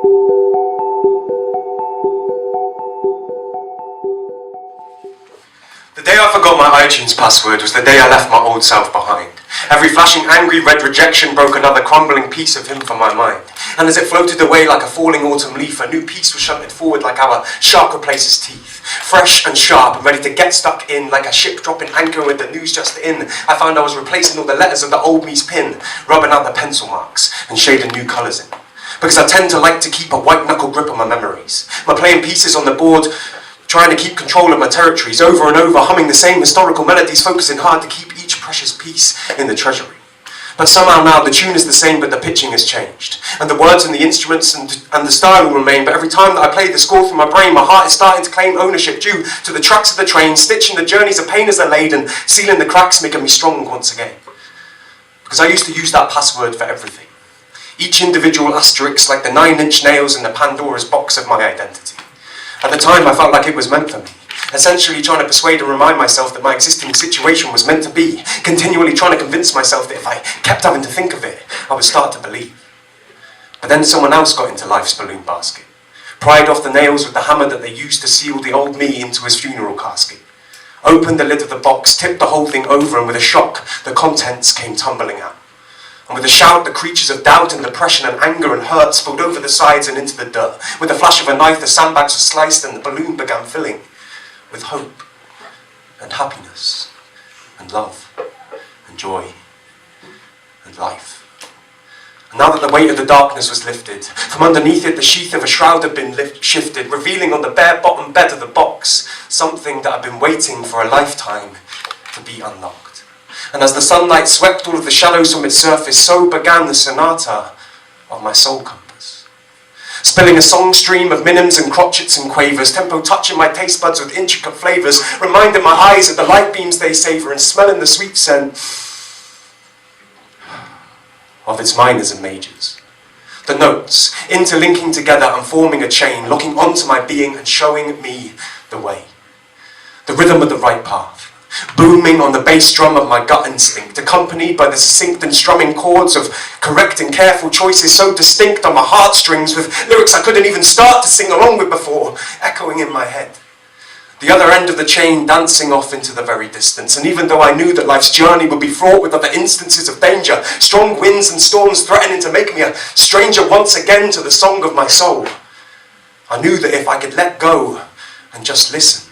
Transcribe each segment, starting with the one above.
The day I forgot my iTunes password was the day I left my old self behind. Every flashing angry red rejection broke another crumbling piece of him from my mind. And as it floated away like a falling autumn leaf, a new piece was shunted forward like our shark replaces teeth. Fresh and sharp and ready to get stuck in like a ship dropping anchor with the news just in. I found I was replacing all the letters of the old me's pin, rubbing out the pencil marks and shading new colours in. Because I tend to like to keep a white knuckle grip on my memories. My playing pieces on the board, trying to keep control of my territories, over and over, humming the same historical melodies, focusing hard to keep each precious piece in the treasury. But somehow now the tune is the same, but the pitching has changed. And the words and the instruments and the style will remain, but every time that I play the score through my brain, my heart is starting to claim ownership due to the tracks of the train, stitching the journeys of pain as they're laid, and sealing the cracks, making me strong once again. Because I used to use that password for everything. Each individual asterisk like the 9-inch nails in the Pandora's box of my identity. At the time, I felt like it was meant for me, essentially trying to persuade and remind myself that my existing situation was meant to be, continually trying to convince myself that if I kept having to think of it, I would start to believe. But then someone else got into life's balloon basket, pried off the nails with the hammer that they used to seal the old me into his funeral casket, opened the lid of the box, tipped the whole thing over, and with a shock, the contents came tumbling out. And with a shout, the creatures of doubt and depression and anger and hurt spilled over the sides and into the dirt. With a flash of a knife, the sandbags were sliced and the balloon began filling with hope and happiness and love and joy and life. And now that the weight of the darkness was lifted, from underneath it the sheath of a shroud had been shifted, revealing on the bare bottom bed of the box something that had been waiting for a lifetime to be unlocked. And as the sunlight swept all of the shadows from its surface, so began the sonata of my soul compass. Spilling a song stream of minims and crotchets and quavers, tempo touching my taste buds with intricate flavours, reminding my eyes of the light beams they savour, and smelling the sweet scent of its minors and majors. The notes, interlinking together and forming a chain, locking onto my being and showing me the way. The rhythm of the right path. Booming on the bass drum of my gut instinct, accompanied by the succinct and strumming chords of correct and careful choices so distinct on my heartstrings, with lyrics I couldn't even start to sing along with before, echoing in my head. The other end of the chain dancing off into the very distance, and even though I knew that life's journey would be fraught with other instances of danger, strong winds and storms threatening to make me a stranger once again to the song of my soul, I knew that if I could let go and just listen,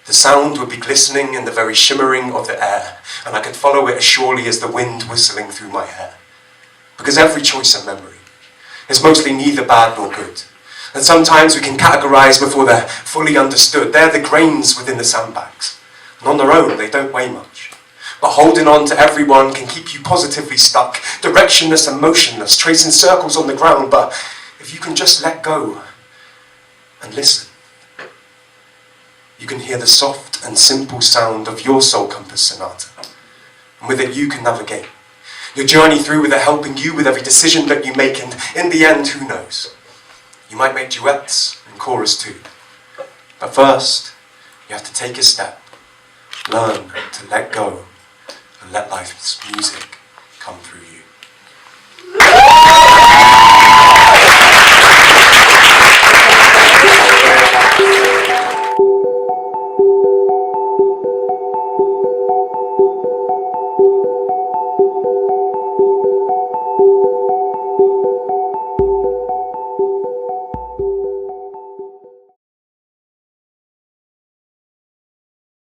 the sound would be glistening in the very shimmering of the air, and I could follow it as surely as the wind whistling through my hair. Because every choice and memory is mostly neither bad nor good. And sometimes we can categorise before they're fully understood. They're the grains within the sandbags. And on their own, they don't weigh much. But holding on to every one can keep you positively stuck, directionless and motionless, tracing circles on the ground. But if you can just let go and listen, you can hear the soft and simple sound of your soul compass sonata. And with it you can navigate your journey through, with it helping you with every decision that you make, and in the end, who knows? You might make duets and chorus too. But first, you have to take a step, learn to let go, and let life's music come through you.